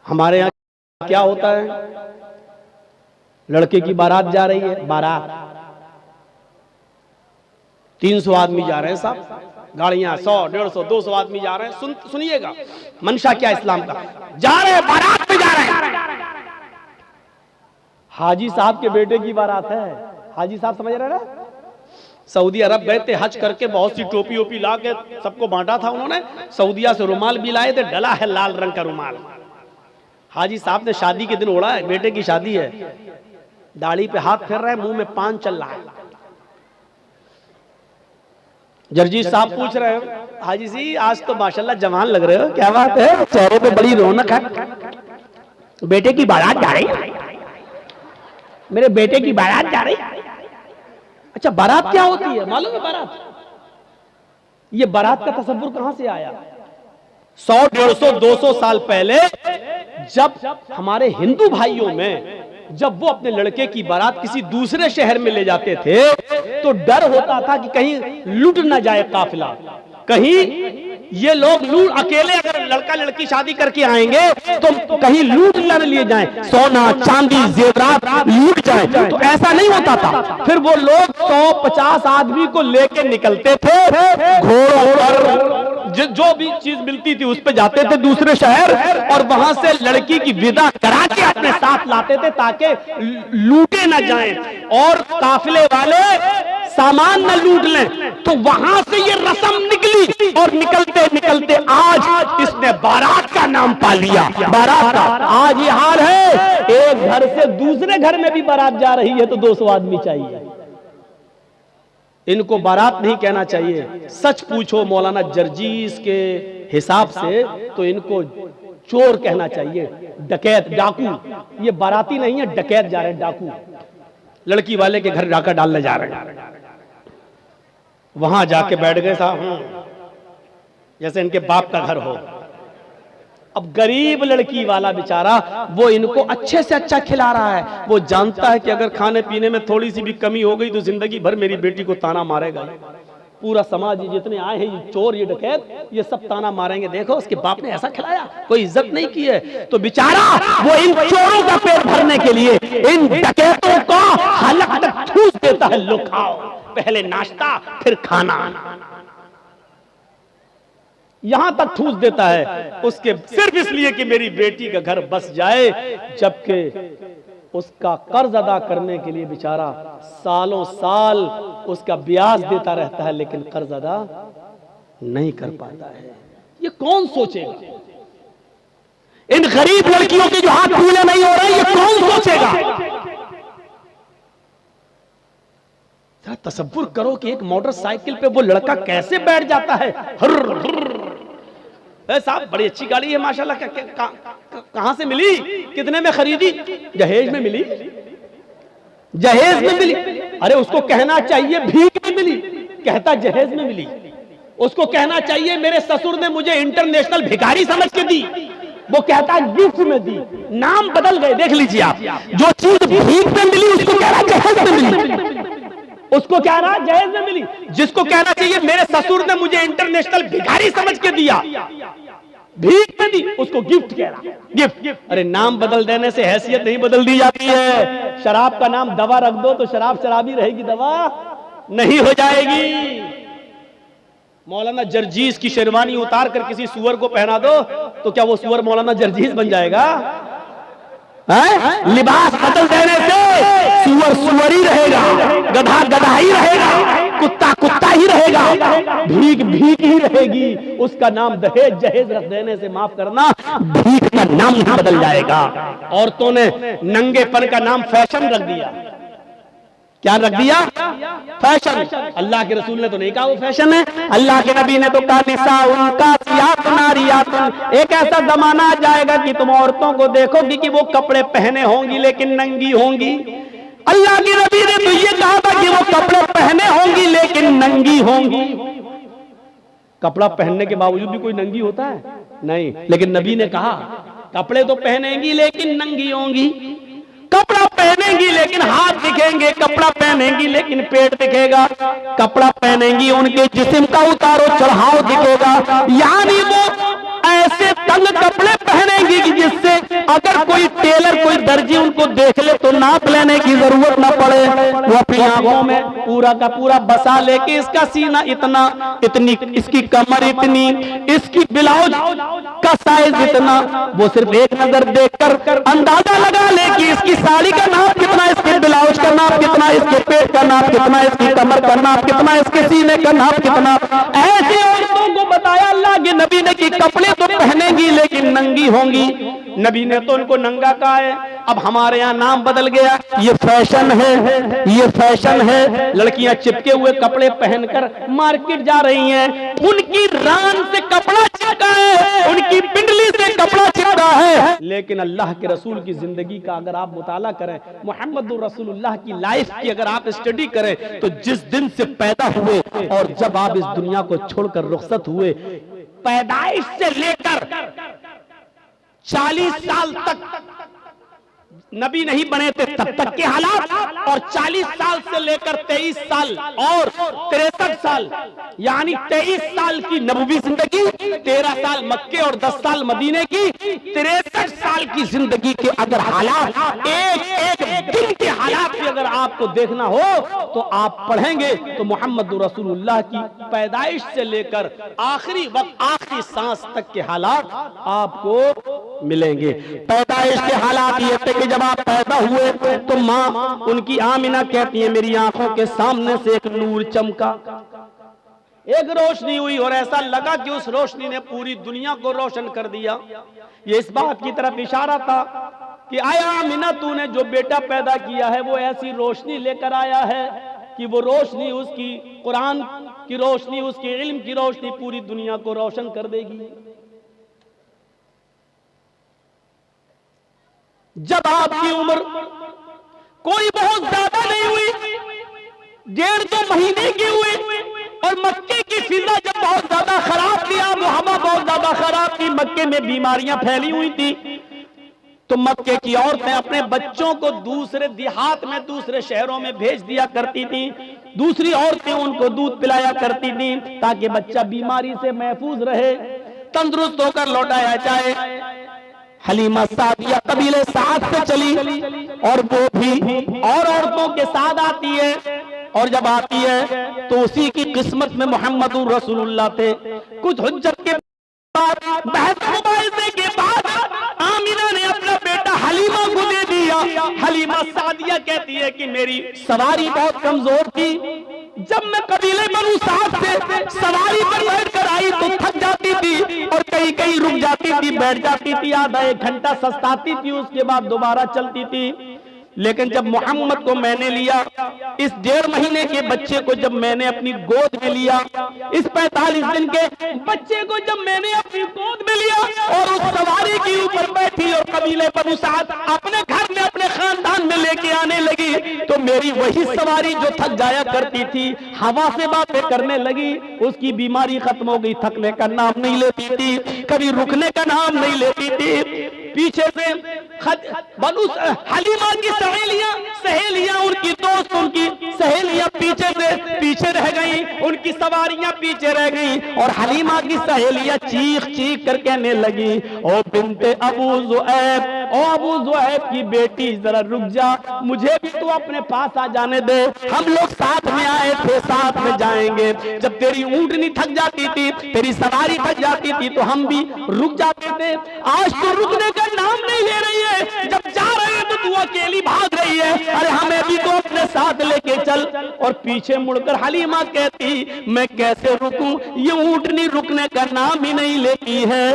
हमारे यहाँ क्या होता है, लड़के की बारात जा रही है, बारात 300 आदमी जा रहे हैं साहब, गाड़ियां 100, 150, 200 आदमी जा रहे हैं। सुनिएगा मंशा क्या इस्लाम का, जा रहे हैं बारात में, जा रहे हैं। हाजी साहब के बेटे की बारात है। हाजी साहब समझ रहे हैं, सऊदी अरब गए थे हज करके, बहुत सी टोपी ओपी ला के सबको बांटा था उन्होंने, सऊदिया से रुमाल भी लाए थे, डला है लाल रंग का रुमाल। हाजी साहब ने शादी के दिन ओढ़ा है, बेटे की शादी है, दाढ़ी पे हाथ फेर रहे हैं, मुंह में पान चल रहा है। जर्जी साहब पूछ रहे हैं, हाजी जी आज तो माशाल्लाह जवान लग रहे हो, क्या बात है, चेहरे पे बड़ी रौनक है। बेटे की बारात जा रही, मेरे बेटे की बारात जा रही। अच्छा बारात क्या होती है मालूम है? बारात, ये बारात का तसव्वुर कहां से आया? 100, 150, 200 साल पहले जब हमारे हिंदू भाइयों में जब वो अपने लड़के की बारात किसी दूसरे शहर में ले जाते थे तो डर होता था कि कहीं लूट ना जाए काफिला, कहीं ये लोग लूट, अकेले अगर लड़का लड़की शादी करके आएंगे तो कहीं लूट न लिए जाएं, सोना चांदी जेवरात लूट जाए, तो ऐसा नहीं होता था। फिर वो लोग 100-50 आदमी को लेके निकलते थे, घोड़ों पर जो भी चीज मिलती थी उस पे जाते थे दूसरे शहर, और वहां से लड़की की विदा करा के अपने साथ लाते थे ताकि लूटे न जाएं और काफिले वाले सामान न लूट लें। तो वहां से ये रस्म निकली और निकलते निकलते आज इसने बारात का नाम पा लिया। बारात का आज ये हाल है, एक घर से दूसरे घर में भी बारात जा रही है तो 200 आदमी चाहिए। इनको बारात नहीं कहना चाहिए, सच पूछो मौलाना जर्जीस के हिसाब से तो इनको चोर कहना चाहिए, डकैत, डाकू। ये बाराती नहीं है, डकैत जा रहे हैं, डाकू लड़की वाले के घर डाका डालने जा रहे हैं। वहां जाके बैठ गए साहब, जैसे इनके बाप का घर हो। अब गरीब लड़की वाला बेचारा वो इनको अच्छे से अच्छा खिला रहा है, वो जानता है कि अगर खाने पीने में थोड़ी सी भी कमी हो गई तो जिंदगी भर मेरी बेटी को ताना मारेगा। पूरा समाज जितने आए हैं, ये चोर, ये डकैत, ये सब ताना मारेंगे, देखो उसके बाप ने ऐसा खिलाया, कोई इज्जत नहीं की है। तो बेचारा वो इन चोरों का पेट भरने के लिए इन डकैतों को हलक तक ठूस देता है, लो खाओ, पहले नाश्ता फिर खाना, यहां तक ठूस देता है, उसके सिर्फ इसलिए कि मेरी बेटी का घर बस जाए, जबकि उसका कर्ज अदा करने के लिए बेचारा सालों साल उसका ब्याज देता रहता है, लेकिन कर्ज अदा नहीं कर पाता है। ये कौन सोचेगा? इन गरीब लड़कियों के जो हाथ पूरे नहीं हो रहे, ये कौन सोचेगा? जरा तसव्वुर करो कि एक मोटरसाइकिल पे वो लड़का कैसे बैठ जाता है। साहब बड़ी अच्छी गाड़ी है माशाल्लाह, कहां से मिली, कितने में खरीदी? जहेज में मिली, जहेज में मिली। अरे उसको कहना चाहिए भीख में मिली, कहता जहेज में मिली। उसको कहना चाहिए मेरे ससुर ने मुझे इंटरनेशनल भिखारी समझ के दी, वो कहता गिफ्ट में दी। नाम बदल गए, देख लीजिए आप। जो चीज भीख में मिली उसको कह रहा जहेज में मिली, उसको कह रहा जहेज में मिली। जिसको कहना चाहिए मेरे ससुर ने मुझे इंटरनेशनल भिखारी समझ के दिया, भीख में दी, उसको गिफ्ट कह रहा, गिफ्ट। अरे नाम बदल देने से हैसियत नहीं बदल दी जाती है। शराब का नाम दवा रख दो तो शराब शराबी रहेगी, दवा नहीं हो जाएगी। मौलाना जर्जीस की शेरवानी उतार कर किसी सुअर को पहना दो तो क्या वो सुअर मौलाना जर्जीस बन जाएगा? लिबास बदल देने से सुअर सुअर ही रहेगा, गधा गधा ही रहेगा, कुत्ता कुत्ता ही रहेगा, भीख भीख ही रहेगी। उसका नाम दहेज जहेज रख देने से, माफ करना, भीख का नाम नहीं बदल जाएगा। औरतों ने नंगेपन का नाम फैशन रख दिया। क्या रख दिया? फैशन। अल्लाह के रसूल ने तो नहीं कहा वो फैशन है, अल्लाह के नबी ने तो कहा निसाउन कासियातुन नारियातुन। एक ऐसा जमाना आ जाएगा कि तुम औरतों को देखोगी कि वो कपड़े पहने होंगी लेकिन नंगी होंगी। अल्लाह के नबी ने तो ये कहा था कि वो कपड़े पहने होंगी लेकिन नंगी होंगी। कपड़ा पहनने के बावजूद भी कोई नंगी होता है? नहीं, लेकिन नबी ने कहा कपड़े तो पहनेंगी लेकिन नंगी होंगी। कपड़ा पहनेंगी लेकिन हाथ दिखेंगे, कपड़ा पहनेंगी लेकिन पेट दिखेगा, कपड़ा पहनेंगी उनके जिस्म का उतारो चढ़ाव दिखेगा। यानी वो ऐसे तंग कपड़े पहनेंगी कि जिससे को देख ले तो नाप लेने की जरूरत ना पड़े। वो अपनी आंखों में पूरा का पूरा बसा लेके इसका सीना इतना, इतनी इसकी कमर इतनी, इसकी ब्लाउज का साइज इतना, वो सिर्फ एक नजर देखकर अंदाजा लगा ले कि इसकी साड़ी का नाप कितना, इसके ब्लाउज का नाप कितना, इसके पेट का नाप कितना, इसकी कमर का नाप कितना, इसके सीने का नाप कितना। ऐसी औरतों को बताया अल्लाह के नबी ने कि कपड़े तो पहनेगी लेकिन नंगी होंगी। नबी ने तो उनको नंगा कहा है। अब हमारे यहाँ नाम बदल गया, ये फैशन है, ये फैशन है। लड़कियां चिपके हुए कपड़े पहनकर मार्केट जा रही हैं। उनकी रान से कपड़ा चिपका है, उनकी पिंडली से कपड़ा चिपका है। लेकिन अल्लाह के रसूल की जिंदगी का अगर आप मुताला करें, मोहम्मद रसूलुल्लाह की लाइफ की अगर आप स्टडी करें, तो जिस दिन से पैदा हुए और जब आप इस दुनिया को छोड़कर रुखसत हुए, पैदाइश से लेकर 40 साल तक नबी नहीं बने थे तब तक के हालात, और 40 साल से लेकर 23 साल और 63 साल, यानी 23 साल की नबवी जिंदगी, 13 साल मक्के और 10 साल मदीने की, 63 साल की जिंदगी के अगर हालात, एक एक दिन के हालात भी अगर आपको देखना हो तो आप पढ़ेंगे तो मोहम्मद रसूलुल्लाह की पैदाइश से लेकर आखिरी वक्त, आखिरी सांस तक के हालात आपको मिलेंगे। पैदाइश के हालात ये थे कि जब आप पैदा हुए तो माँ उनकी आमिना कहती है, मेरी आंखों के सामने से एक नूर चमका, एक रोशनी हुई और ऐसा लगा कि उस रोशनी ने पूरी दुनिया को रोशन कर दिया। ये इस बात की तरफ इशारा था कि आया आमिना, तूने जो बेटा पैदा किया है वो ऐसी रोशनी लेकर आया है कि वो रोशनी, उसकी कुरान की रोशनी, उसके इल्म की रोशनी पूरी दुनिया को रोशन कर देगी। जब आपकी उम्र कोई बहुत ज्यादा नहीं हुई, 1.5-2 महीने की हुई, और मक्के की फिजा जब बहुत ज्यादा खराब थी, हवा बहुत ज्यादा खराब थी, मक्के में बीमारियां फैली हुई थी, तो मक्के की औरतें अपने बच्चों को दूसरे देहात में, दूसरे शहरों में भेज दिया करती थी। दूसरी औरतें उनको दूध पिलाया करती थी ताकि बच्चा बीमारी से महफूज रहे, तंदुरुस्त होकर लौटाया जाए। हलीमा सादिया कबीले साथ से चली और वो भी और औरतों के साथ आती है, और जब आती है तो उसी की किस्मत में मोहम्मद रसूलुल्लाह थे। कुछ हुज्जत के बाद, बहस मुबाहिसे के बाद आमिना ने अपना बेटा हलीमा को दे दिया। हलीमा सादिया कहती है कि मेरी सवारी बहुत कमजोर थी, जब मैं कबीले बनु साद से सवारी पर बैठकर आई तो थक जाती थी और कहीं कहीं रुक जाती थी, बैठ जाती थी, आधा 1 घंटा सस्ताती थी, उसके बाद दोबारा चलती थी। लेकिन जब मोहम्मद को मैंने लिया, इस 1.5 महीने के बच्चे को जब मैंने अपनी गोद में लिया, इस 45 दिन के बच्चे को जब मैंने अपनी गोद में लिया और उस सवारी के ऊपर बैठी और कबीले बनु साद अपने घर में, अपने खानदान में लेके आने लगी, तो मेरी वही सवारी जो थक जाया करती थी, हवा से बातें करने लगी, उसकी बीमारी खत्म हो गई, थकने का नाम नहीं लेती थी, कभी रुकने का नाम नहीं लेती थी। पीछे से बनु हलीमा की सहेलियां, उनकी दोस्त, उनकी सहेलियां पीछे रह गई, उनकी सवारियां पीछे रह गई, और हलीमा की सहेलियां चीख चीख कर कहने लगी, ओ बिन्ते अबू ज़ुऐब, ओ अबू ज़ुऐब की बेटी, जरा रुक जा, मुझे भी तू अपने पास आ जाने दे, हम लोग साथ में आए थे, साथ में जाएंगे। जब तेरी ऊंटनी थक जाती थी, तेरी सवारी थक जाती थी, तो हम भी रुक जाते थे। आज तो रुकने का नाम नहीं ले रही है, जब जा रहे हैं तो तू अकेली भाग रही है, अरे हमें भी तो अपने साथ लेके चल। और पीछे मुड़कर हलीमा कहती, मैं कैसे रुकूं, ये ऊंटनी रुकने का नाम ही नहीं लेती है,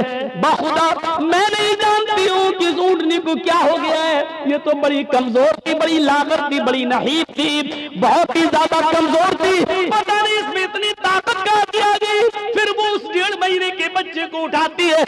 बाखुदा मैं नहीं जानती हूँ कि इस ऊंटनी को क्या हो गया है, ये तो बड़ी कमजोर थी, बड़ी लागत थी, बड़ी नहीब थी, बहुत ही ज्यादा कमजोर थी, पता नहीं इसमें इतनी ताकत कहाँ से आ गई। फिर वो उस 1.5 महीने के बच्चे को उठाती है,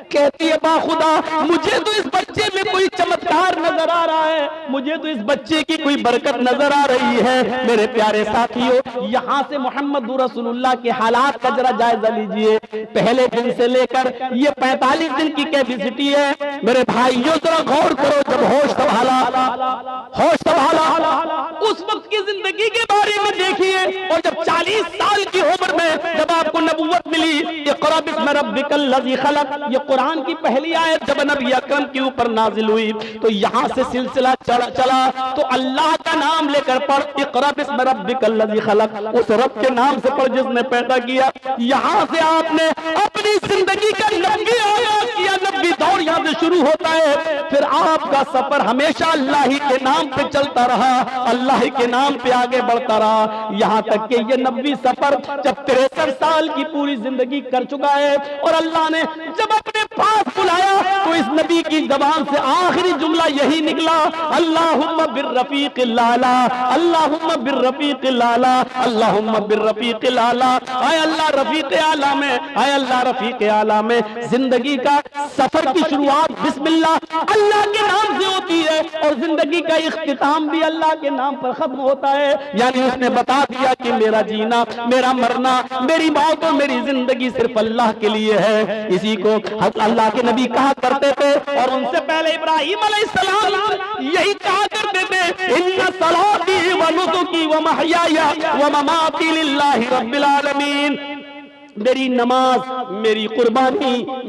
कहती है, बाखुदा मुझे तो इस बच्चे में कोई चमत्कार नजर आ रहा है, मुझे तो इस बच्चे की कोई बरकत नजर आ रही है। मेरे प्यारे साथियों, यहाँ से मोहम्मद रसूलुल्लाह के हालात का जरा जायजा लीजिए। पहले दिन से लेकर ये 45 दिन की कैपेसिटी है। मेरे भाइयों जरा गौर करो, जब होश संभाला, उस वक्त की जिंदगी के बारे बारे में देखिए। और जब 40 साल की उम्र में जब आपको नबूवत मिली, इक़रा बिस्मि रब्बिकल लज़ी खलक़, ये कुरान की पहली आयत जब नबी अकरम के ऊपर नाजिल हुई तो यहाँ से सिलसिला चला। तो अल्लाह का नाम लेकर पढ़, इक़रा बिस्मि रब्बिकल लज़ी खलक़, उस रब के नाम से पढ़ जिसने पैदा किया। यहाँ से आपने अपनी जिंदगी का 90 आगाज किया, 90 दौर यहाँ से शुरू होता है। फिर आपका सफर हमेशा अल्लाह ही के नाम पे चलता रहा, अल्लाह ही के नाम पे आगे बढ़ता रहा, यहाँ तक कि ये 90 सफर जब 63 साल की पूरी जिंदगी कर चुका है और अल्लाह ने जब अपने पास बुलाया तो इस नबी की जबान से आखिरी जुमला यही निकला, अल्लाहुम्मा बिर्रफीक़िल आला, अल्लाहुम्मा बिर्रफीक़िल आला, अल्लाहुम्मा बिर्रफीक़िल आला। आए अल्लाह रफीक़ आला में, आए अल्लाह रफीक़ आला में। जिंदगी का सफर की शुरुआत बिस्मिल्लाह अल्लाह के नाम से होती है और जिंदगी का इख्तिताम भी अल्लाह के नाम पर खत्म होता है। यानी उसने बता दिया कि मेरा जीना, मेरा मरना, मेरी मौत और मेरी जिंदगी सिर्फ अल्लाह के लिए है। इसी को अल्लाह के नबी कहा करते थे और उनसे पहले इब्राहीम अलैहिस्सलाम यही कहा करते थे, इन्ना सलाती व नुसुकी व महयाया व ममाती लिल्लाहि रब्बिल आलमीन। मेरी नमाज, मेरी कुर्बानी,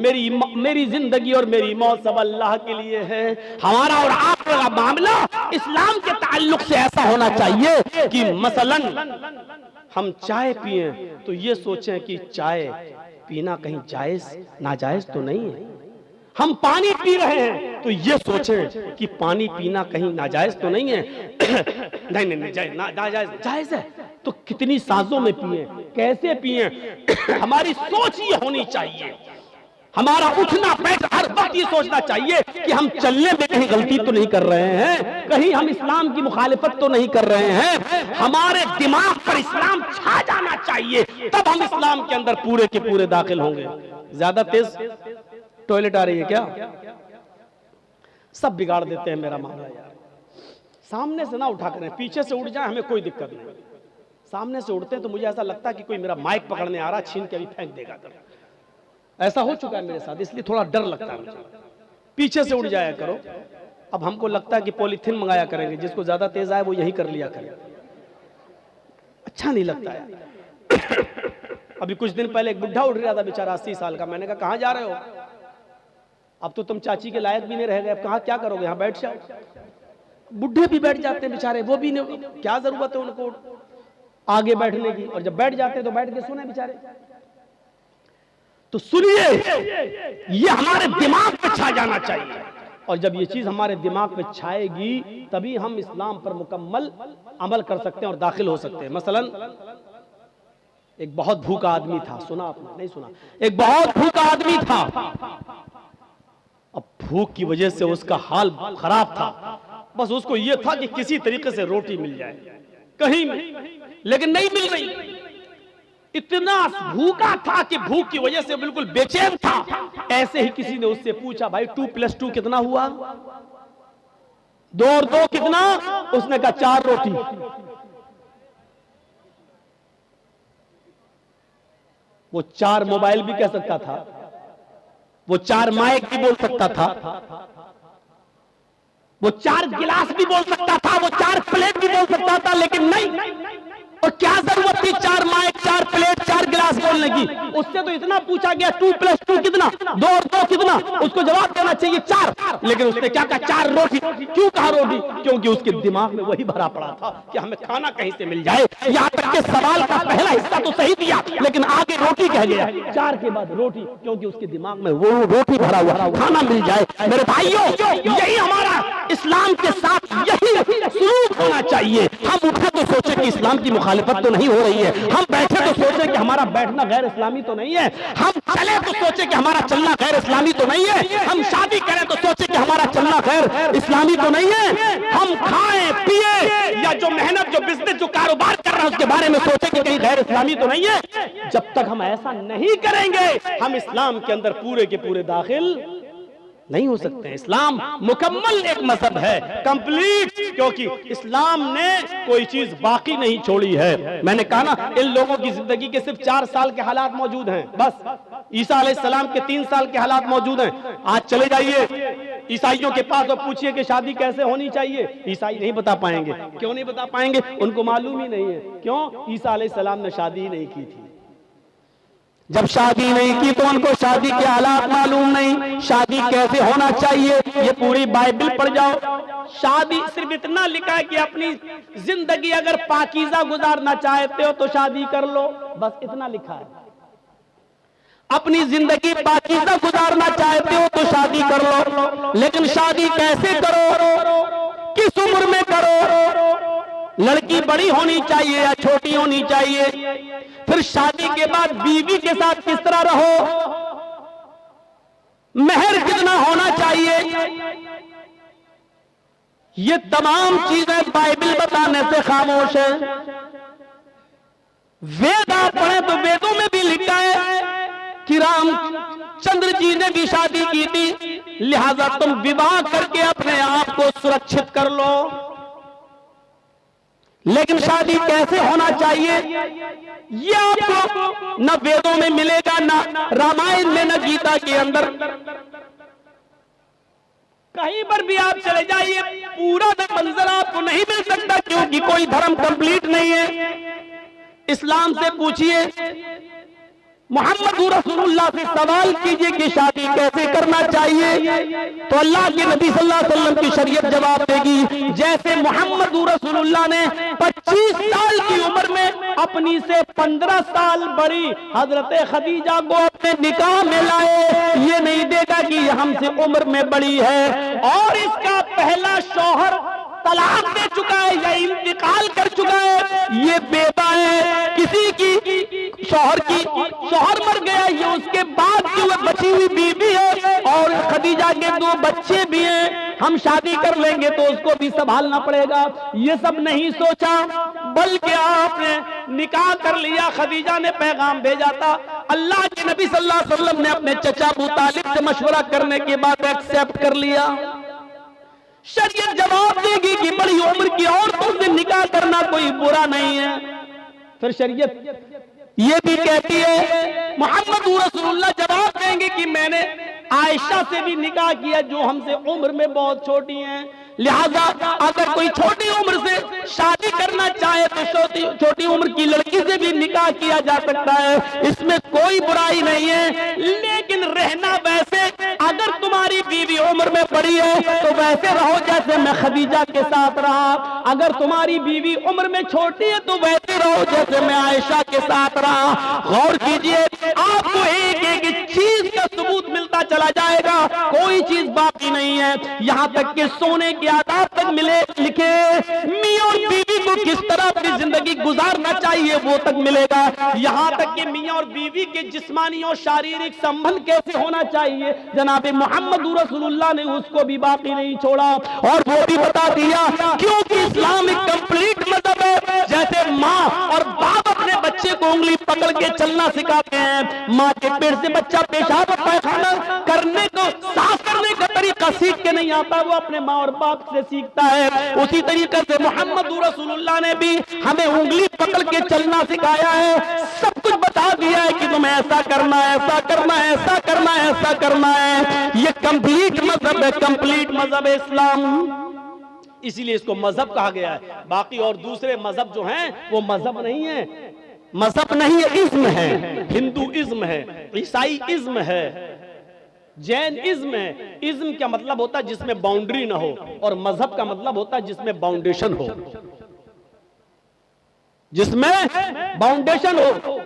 मेरी जिंदगी और मेरी मौत सब अल्लाह के लिए है। हमारा और आपका मामला इस्लाम के ताल्लुक से ऐसा होना चाहिए कि मसलन हम चाय पिए तो ये सोचें कि चाय पीना कहीं जायज नाजायज तो नहीं है। हम पानी पी रहे हैं तो ये सोचें कि पानी पीना कहीं नाजायज तो नहीं है। नहीं नाजायज जायज है तो कितनी साजों में पिए, कैसे पिए, हमारी सोच ये होनी चाहिए। हमारा उठना बैठ हर वक्त ये सोचना चाहिए कि हम चलने में कहीं गलती तो नहीं कर रहे हैं, कहीं हम इस्लाम की मुखालिफत तो नहीं कर रहे हैं। हमारे दिमाग पर इस्लाम छा जाना चाहिए, तब हम इस्लाम के अंदर पूरे के पूरे दाखिल होंगे। ज्यादा तेज टॉयलेट आ रही है क्या? सब बिगाड़ देते हैं मेरा मामला यार। सामने से ना उठा करें, पीछे से उठ जाए हमें कोई दिक्कत नहीं। सामने से उठते हैं तो मुझे ऐसा लगता है कि कोई मेरा माइक पकड़ने आ रहा, छीन के अभी फेंक देगा। ऐसा हो चुका है मेरे साथ, इसलिए थोड़ा डर लगता है मुझे। पीछे से उठ जाया करो। अब हमको लगता है कि पॉलीथीन मंगाया करेंगे, जिसको ज्यादा तेज आए वो यही कर लिया करे। अच्छा नहीं लगता है। अभी कुछ दिन पहले एक बुढ़ा उठ रहा था बेचारा 80 साल का। मैंने कहा कहाँ जा रहे हो? अब तो तुम चाची के लायक भी नहीं रह गए, अब कहाँ क्या करोगे, यहाँ बैठ जाओ। बुढ़े भी बैठ जाते हैं बेचारे, वो भी नहीं, क्या जरूरत है उनको आगे बैठने की, और जब बैठ जाते तो बैठ के सुने बेचारे। तो सुनिए, ये हमारे दिमाग पे छा जाना चाहिए, और जब ये चीज हमारे दिमाग पे छाएगी तभी हम इस्लाम पर मुकम्मल अमल कर सकते हैं और दाखिल हो सकते हैं। मसलन एक बहुत भूखा आदमी था, सुना आपने? नहीं सुना? एक बहुत भूखा आदमी था। अब भूख की वजह से उसका हाल खराब था, बस उसको यह था कि किसी तरीके से रोटी मिल जाए कहीं में, लेकिन नहीं मिल रही। इतना भूखा था कि भूख की वजह से बिल्कुल बेचैन था। ऐसे ही किसी ने उससे पूछा, भाई 2 + 2 कितना हुआ? 2 और 2 कितना? उसने कहा 4 रोटी। वो 4 मोबाइल भी कह सकता था, वो 4 माइक भी बोल सकता था, वो 4 गिलास भी बोल सकता था, वो 4 प्लेट भी बोल सकता था, लेकिन नहीं। और क्या जरूरत थी 4 माइक, 4 प्लेट, 4 गिलास बोलने की? उससे तो इतना पूछा गया 2 + 2 कितना? 2 और 2 कितना? उसको जवाब देना चाहिए 4, लेकिन उसने क्या कहा? 4 रोटी। क्यों कहा रोटी? क्योंकि उसके दिमाग में वही भरा पड़ा था कि हमें खाना कहीं से मिल जाए। यहाँ तक के सवाल का पहला हिस्सा तो सही दिया, लेकिन आगे रोटी कह गया, 4 के बाद रोटी, क्योंकि उसके दिमाग में वो रोटी भरा हुआ, खाना मिल जाए। मेरे भाइयों, यही हमारा इस्लाम के साथ यही सलूक होना चाहिए। हम उठे तो सोचे कि इस्लाम की मुखालिफत तो नहीं हो रही है, हम बैठे तो सोचे कि हमारा बैठना गैर इस्लामी तो नहीं है, हम चले तो सोचे कि हमारा चलना गैर इस्लामी तो नहीं है, हम शादी करें तो सोचे कि हमारा चलना गैर इस्लामी तो नहीं है, हम खाएं पिए या जो मेहनत, जो बिजनेस, जो कारोबार कर रहे हैं उसके बारे में सोचे कि कहीं गैर इस्लामी तो नहीं है। जब तक हम ऐसा नहीं करेंगे हम इस्लाम के अंदर पूरे के पूरे दाखिल नहीं हो सकते हैं। इस्लाम मुकम्मल एक मजहब है, कंप्लीट, क्योंकि इस्लाम ने कोई चीज बाकी नहीं छोड़ी है। मैंने कहा ना, इन लोगों की जिंदगी के सिर्फ 4 साल के हालात मौजूद हैं, बस। ईसा अलैहिस्सलाम के 3 साल के हालात मौजूद हैं। आज चले जाइए ईसाइयों के पास और पूछिए कि शादी कैसे होनी चाहिए, ईसाई नहीं बता पाएंगे। क्यों नहीं बता पाएंगे? उनको मालूम ही नहीं है। क्यों? ईसा अलैहिस्सलाम ने शादी ही नहीं की थी। जब शादी नहीं की तो उनको शादी के हालात मालूम नहीं, शादी कैसे होना चाहिए। ये पूरी बाइबल पढ़ जाओ, शादी सिर्फ इतना लिखा है कि अपनी जिंदगी अगर पाकीज़ा गुजारना चाहते हो तो शादी कर लो, बस इतना लिखा है। अपनी जिंदगी पाकीज़ा गुजारना चाहते हो तो शादी कर लो, लेकिन शादी कैसे करो, किस उम्र में करो, लड़की बड़ी होनी चाहिए या छोटी होनी चाहिए, फिर शादी के बाद बीवी के साथ किस तरह रहो, महर कितना होना चाहिए, ये तमाम चीजें बाइबल बताने से खामोश है। वेद आप पढ़े तो वेदों में भी लिखा है कि रामचंद्र जी ने भी शादी की थी, लिहाजा तुम विवाह करके अपने आप को सुरक्षित कर लो। लेकिन शादी कैसे होना चाहिए ये आपको न वेदों में मिलेगा, न रामायण में, न गीता के अंदर। कहीं पर भी आप चले जाइए पूरा मंजर आपको नहीं मिल सकता, क्योंकि कोई धर्म कंप्लीट नहीं है। इस्लाम से पूछिए, मोहम्मद रसूलुल्लाह से सवाल कीजिए कि शादी कैसे करना चाहिए, तो अल्लाह के नबी सल्लल्लाहु अलैहि वसल्लम की शरीयत जवाब देगी। जैसे मोहम्मद रसूलुल्लाह ने 25 साल की उम्र में अपनी से 15 साल बड़ी हजरत खदीजा को अपने निकाह में लाए, ये नहीं देखा कि हमसे उम्र में बड़ी है और इसका पहला शौहर तलाक दे चुका है या इंतकाल कर चुका है, ये बेवा है। किसी की शौहर मर गया, ये उसके बाद की वो बची हुई बीवी है और खदीजा के 2 बच्चे भी हैं, हम शादी कर लेंगे तो उसको भी संभालना पड़ेगा। ये सब नहीं सोचा, बल्कि आपने निकाह कर लिया। खदीजा ने पैगाम भेजा था, अल्लाह के नबी सल्लल्लाहु अलैहि वसल्लम ने अपने चचा अबू तालिब से मशवरा करने के बाद एक्सेप्ट कर लिया। शरीयत जवाब देगी कि बड़ी उम्र की औरतों से निकाह करना कोई बुरा नहीं है। फिर शरीयत ये भी कहती है, मोहम्मद रसूलुल्लाह जवाब देंगे कि मैंने आयशा से भी निकाह किया जो हमसे उम्र में बहुत छोटी हैं, लिहाजा अगर कोई छोटी उम्र से शादी करना चाहे तो छोटी उम्र की लड़की से भी निकाह किया जा सकता है, इसमें कोई बुराई नहीं है। लेकिन रहना वैसे, अगर तुम्हारी बीवी उम्र में बड़ी है तो वैसे रहो जैसे मैं खदीजा के साथ रहा, अगर तुम्हारी बीवी उम्र में छोटी है तो वैसे रहो जैसे मैं आयशा के साथ रहा। गौर कीजिए, आपको एक एक चीज का सबूत मिलता चला जाएगा, कोई चीज बाकी नहीं है। यहां तक कि सोने के आदाब तक मिले लिखे, मियां और बीवी को किस तरह अपनी जिंदगी गुजारना चाहिए वो तक मिलेगा। यहां तक कि मियां और बीवी के जिस्मानी और शारीरिक संबंध कैसे होना चाहिए, जनाब मोहम्मद रसूलुल्लाह ने उसको भी बाकी नहीं छोड़ा और वो भी बता दिया, क्योंकि इस्लाम एक कंप्लीट मजहब है। जैसे माँ और बाप अपने बच्चे को उंगली पकड़ के चलना सिखाते हैं, माँ के पेट से बच्चा पेशाब और पैखाना करने को, साफ करने का तरीका सीख के नहीं आता, वो अपने माँ और बाप से सीखता है। उसी तरीके से मोहम्मद रसूलुल्लाह ने भी हमें उंगली पकड़ के चलना सिखाया है, सब कुछ बता दिया है कि तुम्हें ऐसा करना है, ऐसा करना है, ऐसा करना है, ऐसा करना है। ये कंप्लीट मजहब है, कंप्लीट मजहब है इस्लाम, इसीलिए इसको मजहब कहा गया है। बाकी और दूसरे मजहब जो हैं वो मजहब नहीं है, मजहब नहीं है, इज्म है। हिंदुइज्म है, ईसाई इज्म है, जैन इज्म है। इज्म का मतलब होता है जिसमें बाउंड्री ना हो, और मजहब का मतलब होता है जिसमें बाउंडेशन हो, जिसमें बाउंडेशन हो।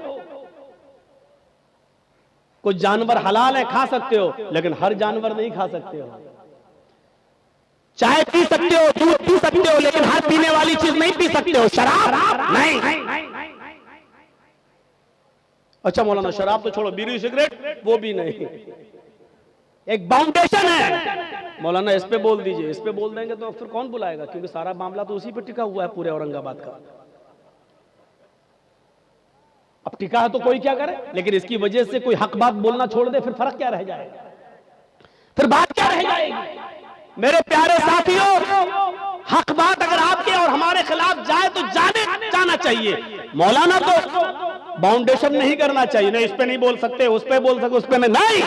कुछ जानवर हलाल है, खा सकते हो, लेकिन हर जानवर नहीं खा सकते हो। चाय पी सकते हो, दूध पी सकते हो, लेकिन हर पीने वाली चीज नहीं पी सकते हो। शराब नहीं। अच्छा मौलाना, शराब तो छोड़ो, बीड़ी सिगरेट वो भी नहीं, एक बाउंडेशन है। मौलाना इस पे बोल दीजिए, इस पे बोल देंगे तो फिर कौन बुलाएगा, क्योंकि सारा मामला तो उसी पे टिका हुआ है पूरे औरंगाबाद का। अब टिका है तो कोई क्या करे, लेकिन इसकी वजह से कोई हक बात बोलना छोड़ दे, फिर फर्क क्या रह जाएगा, फिर बात क्या रह जाएगी। मेरे प्यारे साथियों, हक बात अगर आपके और हमारे खिलाफ जाए तो जाना चाहिए। मौलाना तो बाउंडेशन नहीं करना चाहिए, नहीं इस पे नहीं बोल सकते, उस पे बोल सकते, उस पे नहीं,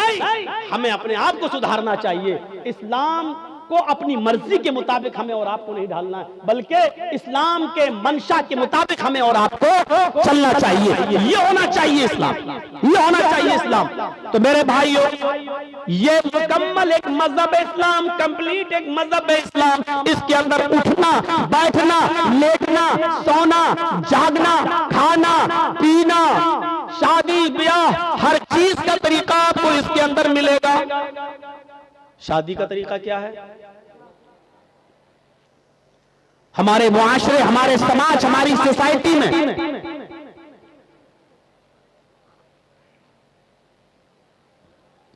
हमें अपने आप को सुधारना चाहिए। इस्लाम को अपनी मर्जी के मुताबिक हमें और आपको नहीं ढालना है, बल्कि इस्लाम के मंशा के मुताबिक हमें और आपको चलना चाहिए। ये होना चाहिए इस्लाम, ये होना चाहिए इस्लाम। तो मेरे भाइयों, ये मुकम्मल एक मजहब है इस्लाम, कंप्लीट एक मजहब है इस्लाम। इसके अंदर उठना, बैठना, लेटना, सोना, जागना, खाना, पीना, शादी ब्याह, हर चीज का तरीका आपको इसके अंदर मिलेगा। शादी का तरीका क्या है? हमारे मुआशरे, हमारे समाज, हमारी सोसाइटी में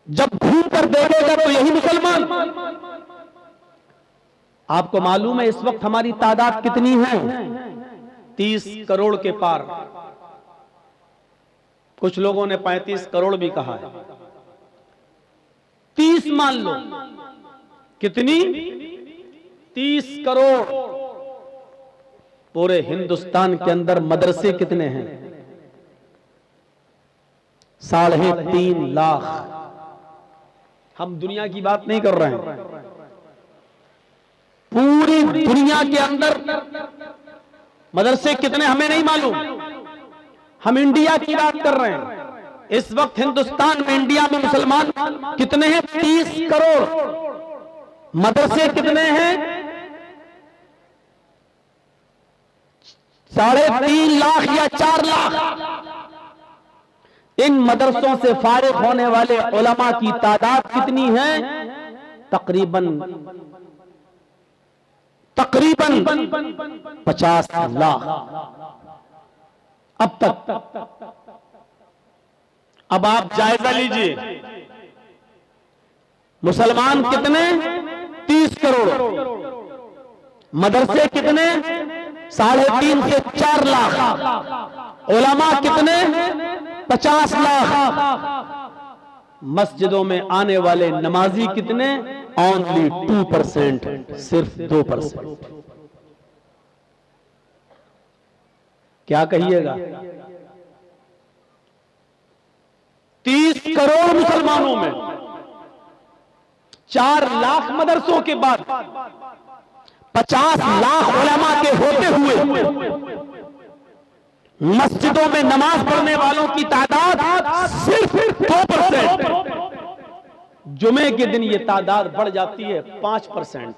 जब घूम कर देखेगा तो यही मुसलमान। आपको मालूम है इस वक्त हमारी तादाद कितनी है? 30 करोड़ के पार। कुछ लोगों ने 35 करोड़ भी कहा है। 30 मान लो, कितनी? 30 करोड़। पूरे हिंदुस्तान के अंदर मदरसे कितने हैं? 3.5 लाख। हम दुनिया की बात नहीं कर रहे हैं, पूरी दुनिया के अंदर मदरसे कितने हमें नहीं मालूम, हम इंडिया की बात कर रहे हैं। इस वक्त हिंदुस्तान में, इंडिया में मुसलमान कितने हैं? 30 करोड़। मदरसे कितने हैं? 3.5 लाख या 4 लाख। इन मदरसों से फारिग होने वाले उलमा की तादाद कितनी है? तकरीबन 50 लाख अब तक। अब आप जायजा लीजिए, मुसलमान कितने? 30 करोड़। मदरसे कितने? 3.5 से 4 लाख। उलमा कितने? 50 लाख। मस्जिदों में आने वाले नमाजी कितने? ओनली 2%, सिर्फ 2%। क्या कहिएगा? 30 करोड़ मुसलमानों में 4 लाख मदरसों के बाद 50 लाख उलमा के होते हुए मस्जिदों में नमाज पढ़ने वालों की तादाद सिर्फ 2%। जुमे के दिन यह तादाद बढ़ जाती है 5%।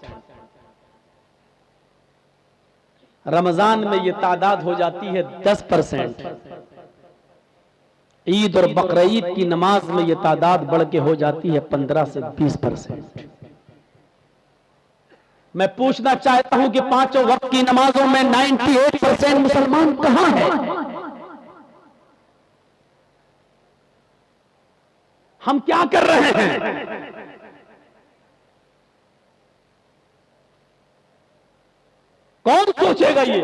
रमजान में यह तादाद हो जाती है 10%। ईद और बकरीद की नमाज में यह तादाद बढ़ के हो जाती है 15 से 20%। मैं पूछना चाहता हूं कि 5 वक्त की नमाजों में 98% मुसलमान कहां है? हम क्या कर रहे हैं? कौन सोचेगा ये?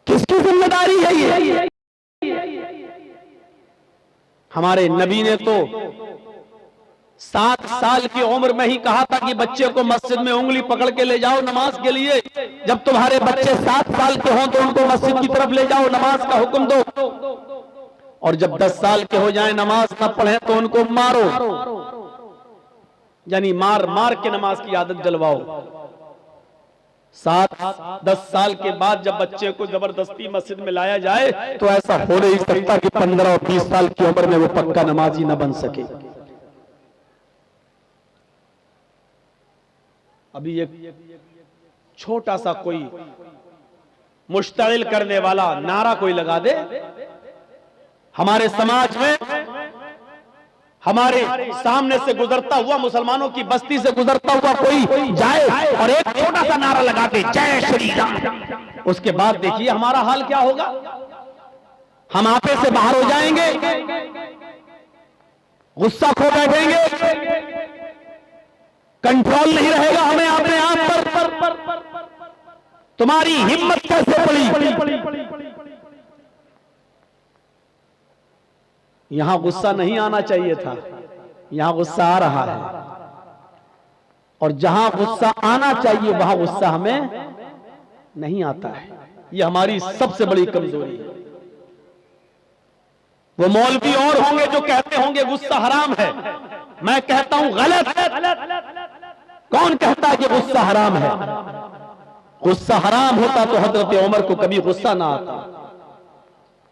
किसकी जिम्मेदारी है ये? हमारे नबी ने तो 7 साल की उम्र में ही कहा था कि बच्चे को मस्जिद में उंगली पकड़ के ले जाओ नमाज के लिए। जब तुम्हारे बच्चे 7 साल के हों तो उनको मस्जिद की तरफ ले जाओ, नमाज का हुक्म दो। और जब 10 साल के हो जाएं, नमाज न पढ़े तो उनको मारो, यानी मार मार के नमाज की आदत जलवाओ। 7-10 साल के बाद जब बच्चे को जबरदस्ती मस्जिद में लाया जाए तो ऐसा हो नहीं सकता कि 15 और 20 साल की उम्र में वो पक्का नमाजी न बन सके। अभी एक छोटा सा कोई मुश्तइल करने वाला नारा कोई लगा दे, हमारे समाज में हमारे सामने से गुजरता हुआ, मुसलमानों की बस्ती से गुजरता हुआ कोई जाए और एक छोटा सा नारा लगा दे, जय श्री राम, उसके बाद देखिए हमारा हाल क्या होगा। हम आपे से बाहर हो जाएंगे, गुस्सा खो बैठेंगे, कंट्रोल नहीं रहेगा हमें अपने आप पर। तुम्हारी हिम्मत कैसे पड़ी? यहां गुस्सा नहीं आना चाहिए था, यहां गुस्सा आ रहा है। और जहां गुस्सा आना चाहिए वहां गुस्सा हमें नहीं आता है। ये हमारी सबसे बड़ी कमजोरी है। वो मौलवी और होंगे जो कहते होंगे गुस्सा हराम है, मैं कहता हूं गलत। कौन कहता है कि गुस्सा हराम है? गुस्सा हराम होता तो हजरत उमर को कभी गुस्सा ना आता।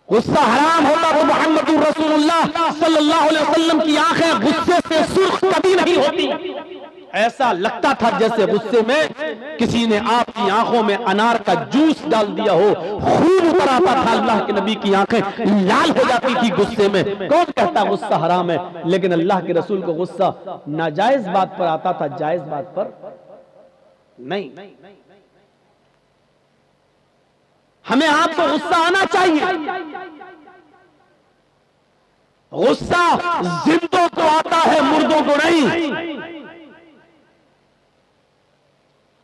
गुस्सा हराम होता तो मोहम्मद रसूलुल्लाह सल्लल्लाहु अलैहि वसल्लम की आंखें गुस्से से सुर्ख कभी नहीं होती। ऐसा लगता था जैसे गुस्से में किसी ने आपकी आंखों में अनार का जूस डाल दिया हो, खून उतर आता था। अल्लाह के नबी की आंखें लाल हो जाती थी गुस्से में। कौन कहता गुस्सा हराम है? लेकिन अल्लाह के रसूल को गुस्सा नाजायज बात पर आता था, जायज बात पर नहीं। हमें आपको गुस्सा आना चाहिए। गुस्सा जिंदों को आता है, मुर्दों को नहीं।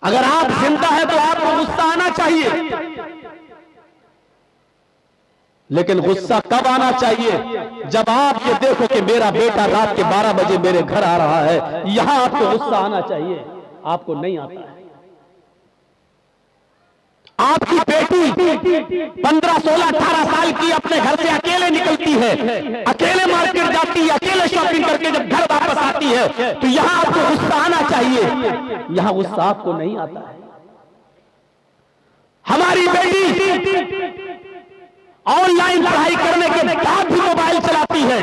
अगर आप जिंदा है तो आपको गुस्सा आना चाहिए, लेकिन गुस्सा कब आना चाहिए? जब आप ये देखो कि मेरा बेटा रात के 12 बजे मेरे घर आ रहा है, यहां आपको गुस्सा आना चाहिए। आपको नहीं आता है। आपकी बेटी 15, 16, 18 साल की अपने घर से अकेले निकलती है, अकेले मार्केट जाती है, अकेले शॉपिंग करके जब घर वापस आती है, तो यहां आपको गुस्सा आना चाहिए। यहां गुस्सा आपको नहीं आता है। हमारी बेटी ऑनलाइन पढ़ाई करने के बाद भी मोबाइल चलाती है,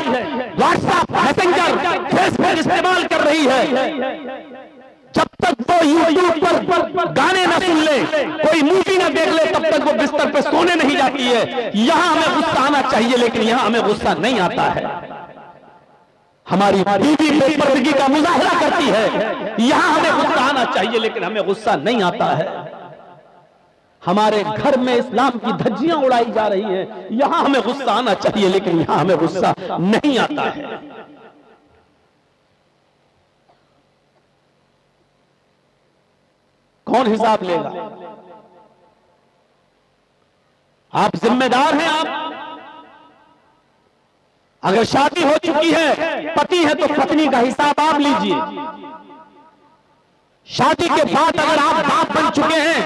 व्हाट्सएप, मैसेंजर, फेसबुक इस्तेमाल कर रही है। जब तक वो यूट्यूब पर गाने ना सुन ले, कोई मूवी ना देख ले, तब तक वो बिस्तर पे सोने नहीं जाती है। यहां हमें गुस्सा आना चाहिए, लेकिन यहां हमें गुस्सा नहीं आता है। हमारी बीवी बेपर्दगी का मुजाहरा करती है, यहां हमें गुस्सा आना चाहिए, लेकिन हमें गुस्सा नहीं आता है। हमारे घर में इस्लाम की धज्जियां उड़ाई जा रही हैं, यहां हमें गुस्सा आना चाहिए, लेकिन यहां हमें गुस्सा नहीं आता है। कौन हिसाब लेगा? आप जिम्मेदार हैं। आप अगर शादी हो चुकी है, पति है, तो पत्नी का हिसाब आप लीजिए। शादी के बाद अगर आप बाप बन चुके हैं,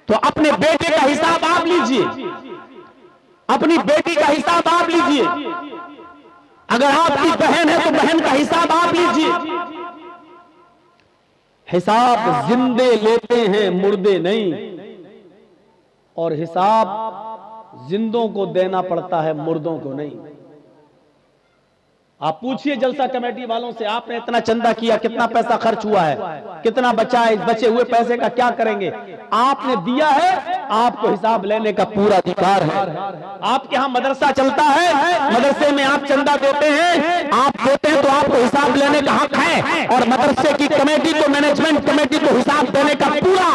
तो अपने बेटे का हिसाब आप लीजिए, अपनी बेटी का हिसाब आप लीजिए। अगर आपकी बहन है तो बहन का हिसाब आप लीजिए। हिसाब जिंदे लेते हैं, मुर्दे नहीं। और हिसाब जिंदों को देना पड़ता है, मुर्दों को नहीं। आप पूछिए जलसा कमेटी वालों से, आपने इतना चंदा किया, कितना पैसा खर्च हुआ है, कितना बचा है, इस बचे हुए पैसे का क्या करेंगे? आपने दिया है, आपको हिसाब लेने का पूरा अधिकार है। आपके यहां मदरसा चलता है, मदरसे में आप चंदा देते हैं, आप देते हैं तो आपको हिसाब लेने का हक है। और मदरसे की कमेटी को, मैनेजमेंट कमेटी को हिसाब देने का पूरा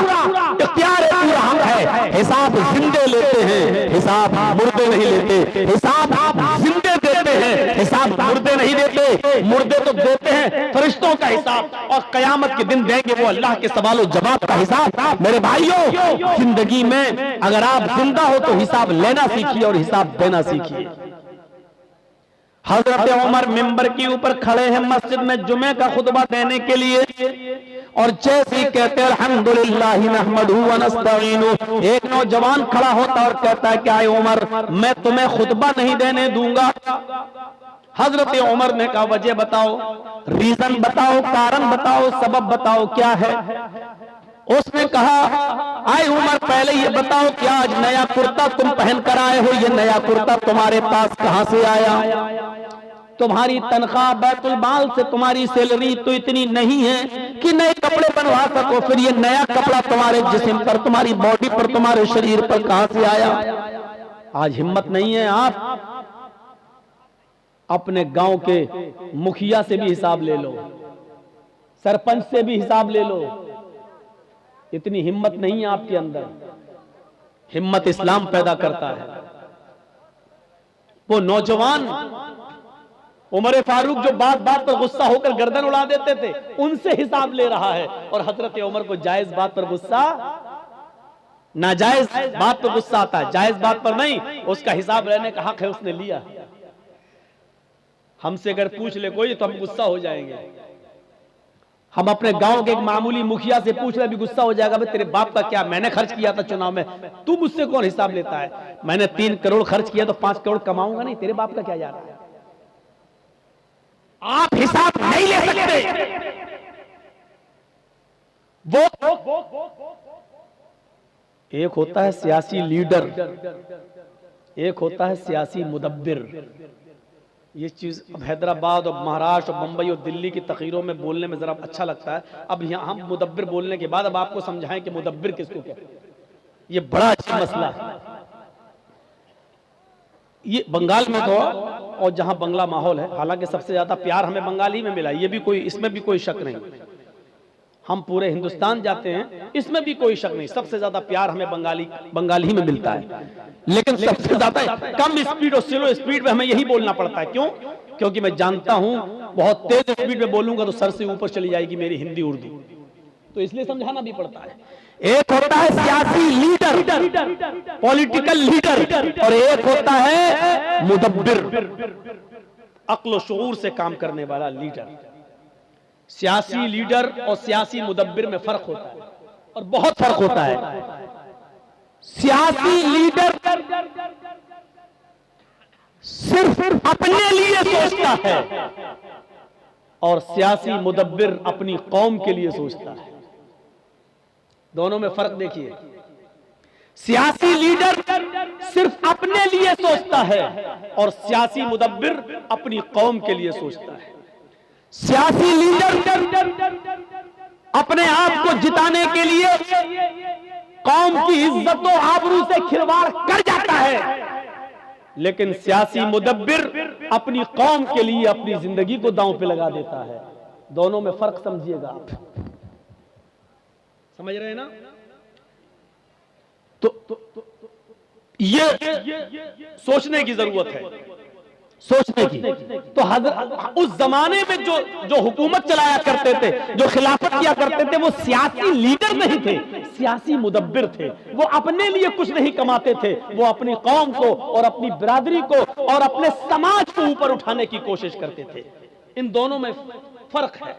इख्तियार है, पूरा हक है। हिसाब जिंदे लेते हैं, हिसाब मुर्दे नहीं लेते। हिसाब आप जिंदे देते हैं, हिसाब मुर्दे नहीं देते। मुर्दे तो देते हैं फरिश्तों का हिसाब, और कयामत के दिन देंगे वो अल्लाह के सवाल और जवाब का हिसाब। मेरे भाइयों, जिंदगी में अगर आप जिंदा हो तो हिसाब लेना सीखिए और हिसाब देना सीखिए। हजरत उमर मिंबर के ऊपर खड़े हैं मस्जिद में जुमे का खुतबा देने के लिए, और जैसे ही कहते हैं अल्हम्दुलिल्लाह नहमदुहु व नस्तईनु, एक नौजवान खड़ा होता और कहता है क्या उमर, मैं तुम्हें खुतबा नहीं देने दूंगा। हजरत उमर ने कहा वजह बताओ, रीजन बताओ, कारण बताओ, सबब बताओ, क्या है? उसने कहा आए उमर, पहले ये बताओ क्या आज नया कुर्ता तुम पहन कर आए हो? ये नया कुर्ता तुम्हारे पास कहां से आया? तुम्हारी तनख्वाह बैतुल माल से, तुम्हारी सैलरी तो इतनी नहीं है कि नए कपड़े बनवा सको। फिर ये नया कपड़ा तुम्हारे जिस्म पर, तुम्हारी बॉडी पर, तुम्हारे शरीर पर कहां से आया? आज हिम्मत नहीं है। आप अपने गांव के मुखिया से भी हिसाब ले लो, सरपंच से भी हिसाब ले लो। इतनी हिम्मत नहीं है आपके अंदर। हिम्मत इस्लाम पैदा करता है। वो नौजवान उमर फारूक जो बात बात पर गुस्सा होकर गर्दन उड़ा देते थे, उनसे हिसाब ले रहा है। और हजरत उमर को जायज बात पर गुस्सा, नाजायज बात पर गुस्सा आता है, जायज बात पर नहीं। उसका हिसाब लेने का हक है, उसने लिया। हमसे अगर पूछ ले कोई तो हम गुस्सा हो जाएंगे। हम अपने गांव के एक मामूली मुखिया से पूछ रहे, भी गुस्सा हो जाएगा, भाई तेरे बाप का क्या, मैंने खर्च किया था चुनाव में, तू मुझसे कौन हिसाब लेता है? मैंने 3 करोड़ खर्च किया तो 5 करोड़ कमाऊंगा नहीं, तेरे बाप का क्या जा रहा है? आप हिसाब नहीं ले सकते। वो एक होता है सियासी लीडर, एक होता है सियासी मुदब्बिर। ये चीज अब हैदराबाद और महाराष्ट्र और मुंबई और दिल्ली की तकरीरों में बोलने में जरा अच्छा लगता है। अब यहाँ हम मुदब्बिर बोलने के बाद अब आपको समझाएं कि मुदब्बिर किसको कहते हैं। ये बड़ा अच्छा मसला है। ये बंगाल में तो, और जहां बंगला माहौल है, हालांकि सबसे ज्यादा प्यार हमें बंगाली में मिला, ये भी कोई, इसमें भी कोई शक नहीं। हम पूरे हिंदुस्तान जाते हैं, इसमें भी कोई शक नहीं, सबसे ज्यादा प्यार हमें बंगाली में मिलता है। लेकिन सबसे ज्यादा कम स्पीड और स्लो स्पीड में हमें यही बोलना पड़ता है। क्यों? क्योंकि मैं जानता हूं बहुत तेज स्पीड में बोलूंगा तो सर से ऊपर चली जाएगी मेरी हिंदी उर्दू, तो इसलिए समझाना भी पड़ता है। एक होता है सियासी लीडर, पॉलिटिकल लीडर, और एक होता है मुदब्बिर, अक्ल शऊर से काम करने वाला लीडर। सियासी लीडर और सियासी मुदब्बिर में फर्क होता है, और बहुत फर्क होता है। सियासी लीडर सिर्फ अपने लिए सोचता है, और सियासी मुदब्बिर अपनी कौम के लिए सोचता है। दोनों में फर्क देखिए। सियासी लीडर सिर्फ अपने लिए सोचता है, और सियासी मुदब्बिर अपनी कौम के लिए सोचता है। सियासी लीडर अपने आप को जिताने के लिए कौम की इज्जत और आबरू से खिलवाड़ कर जाता है, लेकिन सियासी मुदब्बिर अपनी कौम के लिए अपनी जिंदगी को दांव पे लगा देता है। दोनों में फर्क समझिएगा आप, समझ रहे हैं ना? तो ये सोचने की जरूरत है, सोचने की। तो उस जमाने में जो हुकूमत चलाया करते थे, जो खिलाफत किया करते थे, वो सियासी लीडर नहीं थे, सियासी मुदब्बिर थे। वो अपने लिए कुछ नहीं कमाते थे, वो अपनी कौम को और अपनी बिरादरी को और अपने समाज को ऊपर उठाने की कोशिश करते थे। इन दोनों में फर्क है।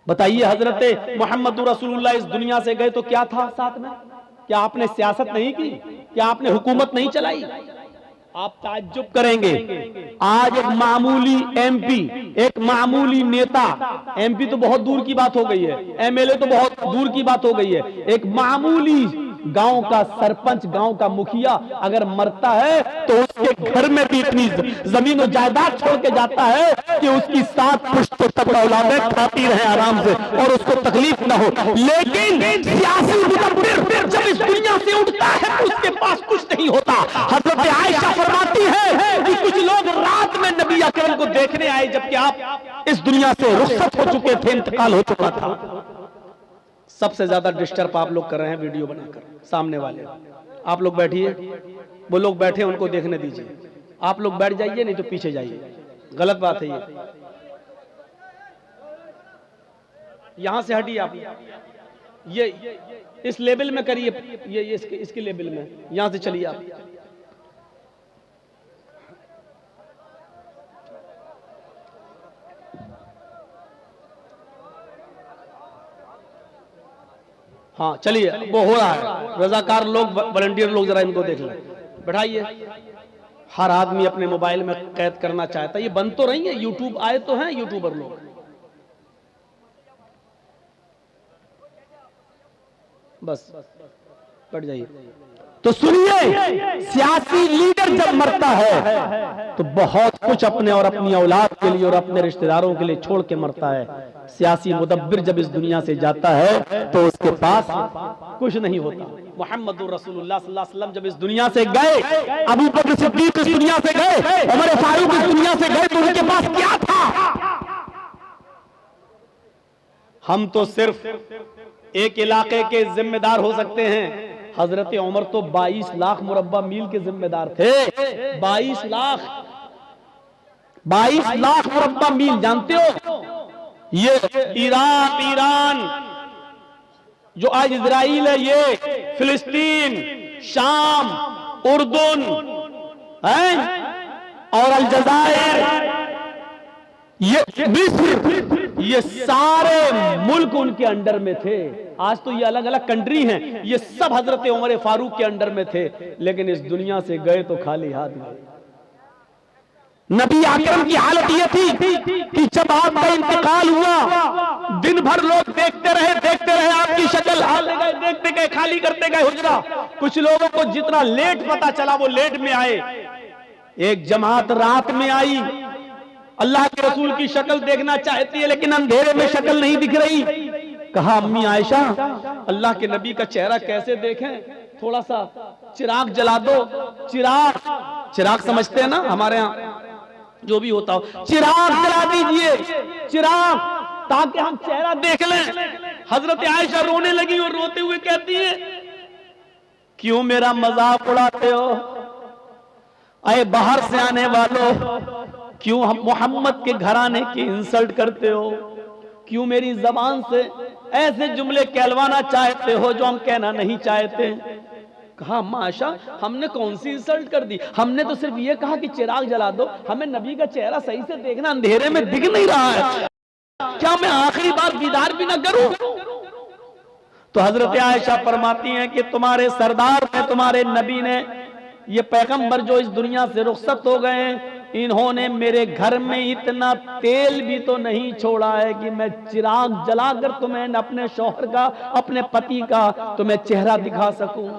बताइए, हजरत मोहम्मद रसूलुल्लाह इस दुनिया से गए तो क्या था साथ में? क्या आपने सियासत नहीं की? क्या आपने हुकूमत नहीं चलाई? आप ताज्जुब करेंगे, आज एक मामूली एमपी, एक मामूली नेता, एमपी तो बहुत दूर की बात हो गई है, एमएलए तो बहुत दूर की बात हो गई है, एक मामूली गांव का सरपंच, गांव का मुखिया अगर मरता है तो उसके घर में भी इतनी जमीन और जायदाद छोड़ के जाता है कि उसकी 7 पुश्तों तक औलादें खाती रहे आराम से और उसको तकलीफ ना हो। लेकिन सियासी मुदब्बिर जब इस दुनिया से उठता है तो उसके पास कुछ नहीं होता। हजरत आयशा फरमाती है कि कुछ लोग रात में नबी अकरम को देखने आए जबकि आप इस दुनिया से रुखसत हो चुके थे, इंतकाल हो चुका था। सबसे ज्यादा डिस्टर्ब आप लोग कर रहे हैं वीडियो बनाकर। सामने वाले आप लोग बैठिए, वो लोग बैठे उनको देखने दीजिए। आप लोग बैठ जाइए, नहीं तो पीछे जाइए, गलत बात है ये। यहां से हटिए आप, ये इस लेवल में करिए, ये इसके लेवल में, यहां से चलिए आप। हाँ चलिए, वो हो रहा है। रजाकार लोग, वॉलंटियर लोग जरा इनको देख लें, बैठाइए। हर आदमी अपने मोबाइल में कैद करना चाहता है। ये बंद तो नहीं है, यूट्यूब आए तो हैं यूट्यूबर लोग। बस बैठ जाइए। तो सुनिए, सियासी लीडर जब मरता है तो बहुत कुछ अपने और अपनी औलाद के लिए और अपने रिश्तेदारों के लिए छोड़ के मरता है। सियासी मुदब्बिर जब इस दुनिया से जाता है तो उसके पास कुछ नहीं होता। मोहम्मद रसूलुल्लाह सल्लल्लाहु अलैहि वसल्लम जब इस दुनिया से गए, अबू बकर सिद्दीक इस दुनिया से गए, उमर फारूक इस दुनिया से गए, तो उनके पास क्या था? हम तो सिर्फ एक इलाके के जिम्मेदार हो सकते हैं। हजरत उमर तो 22 लाख मुरब्बा मील के जिम्मेदार थे। 22 लाख मुरब्बा मील, जानते हो? ये ईरान जो आज इजराइल है, ये फिलिस्तीन, शाम, उर्दुन और अलजायर, ये मिस्र, ये सारे मुल्क उनके अंडर में थे। आज तो ये अलग अलग कंट्री हैं, ये सब हजरत उमर फारूक के अंडर में थे, लेकिन इस दुनिया से गए तो खाली हाथ गए। नबी आकरम की हालत ये थी कि जब आपका इंतकाल हुआ, दिन भर लोग देखते रहे आपकी शक्ल, हाल गए, देखते गए, खाली करते गए हुजरा। कुछ लोगों को जितना लेट पता चला वो लेट में आए। एक जमात रात में आई, अल्लाह के रसूल की शक्ल देखना चाहती है लेकिन अंधेरे में शक्ल नहीं दिख रही। कहा अम्मी आयशा, अल्लाह के नबी का चेहरा कैसे देखें, थोड़ा सा चिराग जला दो। चिराग समझते हैं ना, हमारे यहाँ जो भी होता हो, चिराग जला दीजिए, चिराग, ताकि हम चेहरा देख लें। हजरत आयशा रोने लगी और रोते हुए कहती है, क्यों मेरा मजाक उड़ाते हो अरे बाहर से आने वालों, क्यों हम मोहम्मद के घराने की इंसल्ट करते हो, क्यों मेरी जबान से ऐसे जुमले कहलवाना चाहते हो जो हम कहना नहीं चाहते। कहा माशा, हमने कौन सी इंसल्ट कर दी, हमने तो सिर्फ ये कहा कि चिराग जला दो, हमें नबी का चेहरा सही से देखना, अंधेरे में दिख नहीं रहा है, क्या मैं आखिरी बार दीदार भी ना करूं। तो हजरत आयशा फरमाती हैं कि तुम्हारे सरदार ने, तुम्हारे नबी ने, ये पैगंबर जो इस दुनिया से रुखसत हो गए, इन्होंने मेरे घर में इतना तेल भी तो नहीं छोड़ा है कि मैं चिराग जलाकर तुम्हें अपने शौहर का, अपने पति का तुम्हें चेहरा दिखा सकूं।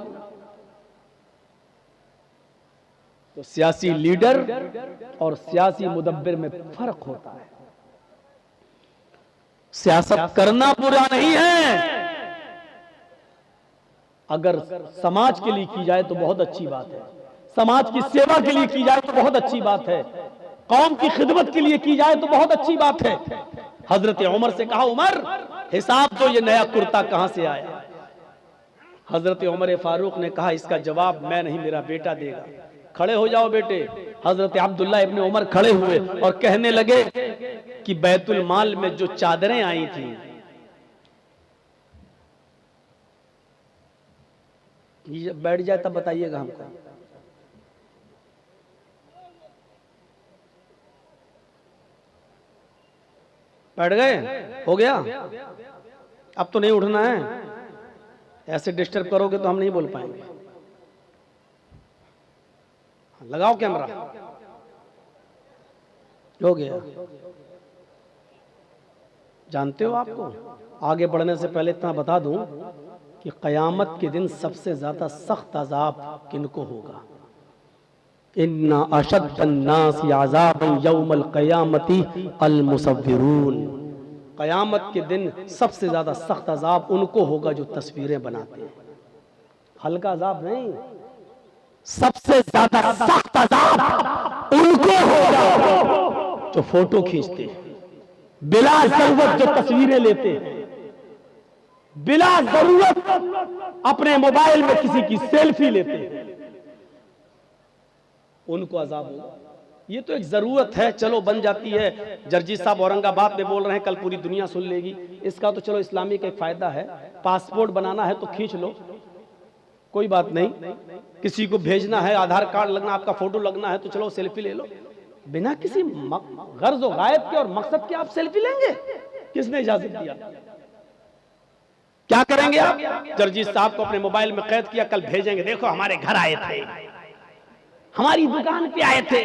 तो सियासी लीडर और सियासी मुदब्बिर में फर्क होता है। सियासत करना बुरा नहीं है, अगर समाज के लिए की जाए तो बहुत अच्छी बात है, समाज की सेवा के लिए की जाए तो बहुत अच्छी बात है, कौम की खिदमत के लिए की जाए तो बहुत अच्छी बात है। हजरत उमर से कहा, उमर हिसाब दो, ये नया कुर्ता कहां से आया। हजरत उमर फारूक ने कहा, इसका जवाब मैं नहीं, मेरा बेटा देगा। खड़े हो जाओ बेटे। हजरत अब्दुल्ला इब्ने उमर खड़े हुए और कहने लगे कि बैतुल माल में जो चादरें आई थी, ये बैठ जाए तब बताइएगा हमको। बैठ गए, हो गया, अब तो नहीं उठना है, ऐसे डिस्टर्ब करोगे तो हम नहीं बोल पाएंगे। लगाओ कैमरा, हो गया। जानते हो, आपको आगे बढ़ने से पहले इतना बता दूं कि क़यामत के दिन सबसे ज्यादा सख्त अजाब किनको होगा। इन्ना अशद्दन्नास अज़ाबन यौमल क़यामती अल मुसव्विरून। क़यामत के दिन सबसे ज्यादा सख्त अजाब उनको होगा जो तस्वीरें बनाते हैं। हल्का अजाब नहीं, सबसे ज्यादा सख्त अजाब उनको होगा जो फोटो खींचते हैं, बिला जरूरत जो तस्वीरें लेते हैं, बिला जरूरत अपने मोबाइल में किसी की सेल्फी लेते हैं, उनको अजाब होगा। ये तो एक जरूरत है, चलो बन जाती है। जर्जी साहब औरंगाबाद में बोल रहे हैं, कल पूरी दुनिया सुन लेगी। इसका तो चलो इस्लामी का एक फायदा है, पासपोर्ट बनाना है तो खींच लो, कोई बात नहीं। किसी को भेजना है, आधार कार्ड लगना, आपका फोटो लगना है तो चलो सेल्फी ले लो। बिना किसी गर्ज और गायब के और मकसद के आप सेल्फी लेंगे? किसने इजाजत दिया? क्या करेंगे आप? जर्जी साहब को अपने मोबाइल में कैद किया, कल भेजेंगे, देखो हमारे घर आए थे, हमारी दुकान पे आए थे,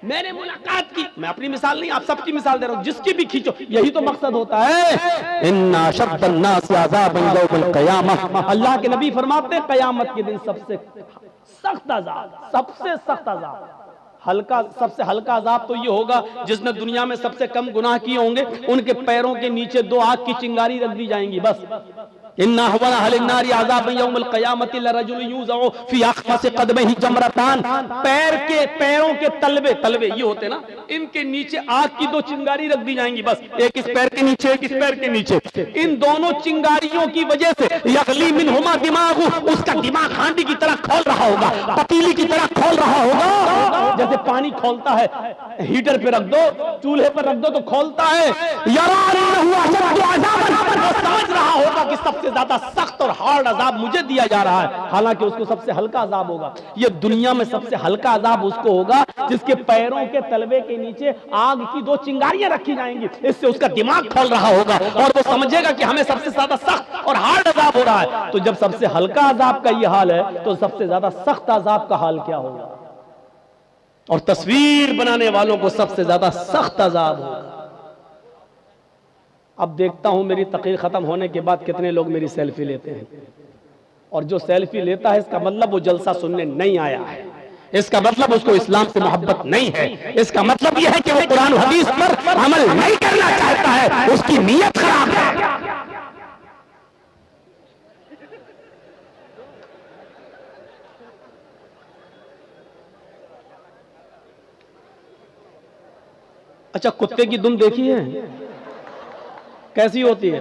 मैंने मुलाकात की। मैं अपनी मिसाल नहीं, आप सबकी मिसाल दे रहा हूं, जिसकी भी खींचो, यही तो मकसद होता है। इन्ना शद्दन्नास अज़ाबन यौमल क़यामह। अल्लाह के नबी फरमाते हैं क़यामत के दिन सबसे सख्त अज़ाब, सबसे सख्त अज़ाब, हल्का, सबसे हल्का अज़ाब तो ये होगा जिसने दुनिया में सबसे कम गुनाह किए होंगे, उनके पैरों के नीचे 2 आग की चिंगारी रख दी जाएंगी बस। इन्ना हवना हलिन्नारी अज़ाबन यौमल क़यामति लरजुल यूज़अ फ़ी अख़मसि क़दमिही जमरतान। पैरों के तलवे ये होते ना, इनके नीचे आग की 2 चिंगारी रख दी जाएंगी बस, एक इस पैर के नीचे, एक इस पैर के नीचे। इन दोनों चिंगारियों की वजह से यग़ली मिनहुमा दिमागु, उसका दिमाग हांडी की तरह खोल रहा होगा, पतीली की तरह खोल रहा होगा, जैसे पानी खोलता है, हीटर पे रख दो, चूल्हे पर रख दो तो खोलता है। समझ रहा होगा कि कि सबसे ज्यादा सख्त और हार्ड अजाब मुझे दिया जा रहा है, हालांकि उसको सबसे हल्का अजाब होगा। ये दुनिया में सबसे हल्का अजाब उसको होगा जिसके पैरों के तलवे के नीचे आग की 2 चिंगारियां रखी जाएंगी। इससे उसका दिमाग खोल रहा होगा और वो समझेगा कि हमें सबसे ज्यादा सख्त और हार्ड अजाब हो रहा है। तो जब सबसे हल्का अजाब का ये हाल है तो सबसे ज्यादा सख्त अजाब का हाल क्या होगा? और तस्वीर बनाने वालों को सबसे ज्यादा सख्त अजाब होगा। अब देखता हूं मेरी तकरीर खत्म होने के बाद कितने लोग मेरी सेल्फी लेते हैं, और जो सेल्फी लेता है इसका मतलब वो जलसा सुनने नहीं आया है, इसका मतलब उसको इस्लाम से मोहब्बत नहीं है, इसका मतलब यह है कि वो कुरान हदीस पर अमल नहीं करना चाहता है, उसकी नीयत खराब है। अच्छा, कुत्ते की दुम देखी है कैसी होती है?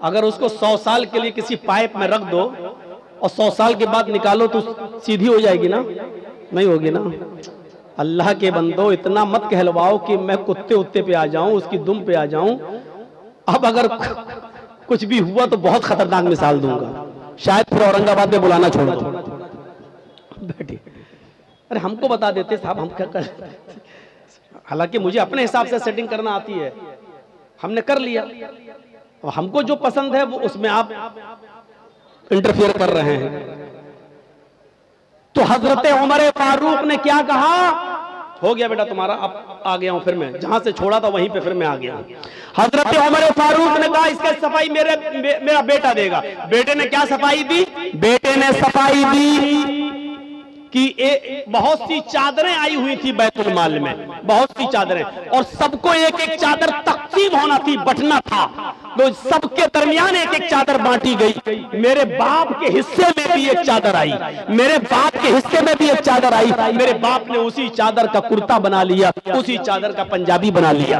अगर उसको 100 साल के लिए किसी पाइप में रख दो और 100 साल के बाद निकालो तो सीधी हो जाएगी ना? नहीं होगी ना? अल्लाह के बंदो, इतना मत कहलवाओ कि मैं कुत्ते उत्ते पे आ जाऊं, उसकी दुम पे आ जाऊं। अब अगर कुछ भी हुआ तो बहुत खतरनाक मिसाल दूंगा, शायद फिर औरंगाबाद में बुलाना छोड़ दो। बैठिए। अरे हमको बता देते साहब, हम क्या कर, हालांकि मुझे अपने हिसाब से सेटिंग करना आती है, हमने कर लिया, और हमको जो पसंद है वो उसमें आप इंटरफियर कर रहे हैं। तो हजरत उमर फारूक ने क्या कहा? हो गया बेटा तुम्हारा, अब आ गया हूं, फिर मैं जहां से छोड़ा था वहीं पे फिर मैं आ गया। हजरत उमर फारूक ने कहा इसका सफाई मेरा बेटा देगा। बेटे ने क्या सफाई दी? बेटे ने सफाई दी कि बहुत सी चादरें आई हुई थी बैतुल माल में, बहुत सी चादरें, और सबको एक एक चादर तकसीम होना थी, बंटना था, तो सबके दरमियान एक एक चादर बांटी गई। मेरे बाप के हिस्से में भी एक चादर आई, मेरे बाप के हिस्से में भी एक चादर आई। मेरे बाप ने उसी चादर का कुर्ता बना लिया, उसी चादर का पंजाबी बना लिया,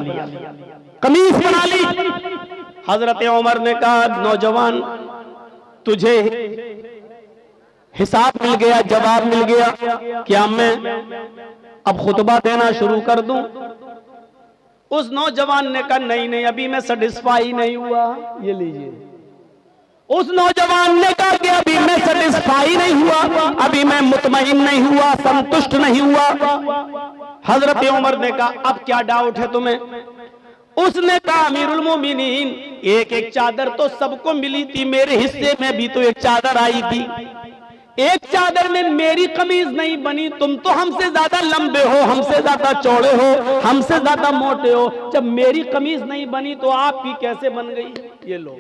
कमीज बना ली। हजरत उमर ने कहा नौजवान, तुझे हिसाब मिल गया, जवाब मिल गया, क्या मैं अब खुतबा देना शुरू कर दूं? उस नौजवान ने कहा नहीं नहीं, अभी मैं सेटिस्फाई नहीं हुआ। ये लीजिए, उस नौजवान ने कहा कि अभी मैं सेटिस्फाई नहीं हुआ, अभी मैं मुतमईन नहीं हुआ, संतुष्ट नहीं हुआ। हजरत उमर ने कहा अब क्या डाउट है तुम्हें? उसने कहा अमीरुल मोमिनीन, एक एक चादर तो सबको मिली थी, मेरे हिस्से में भी तो एक चादर आई थी, एक चादर में मेरी कमीज नहीं बनी। तुम तो हमसे ज्यादा लंबे हो, हमसे ज्यादा चौड़े हो, हमसे ज्यादा मोटे हो, जब मेरी कमीज नहीं बनी तो आपकी कैसे बन गई? ये लो।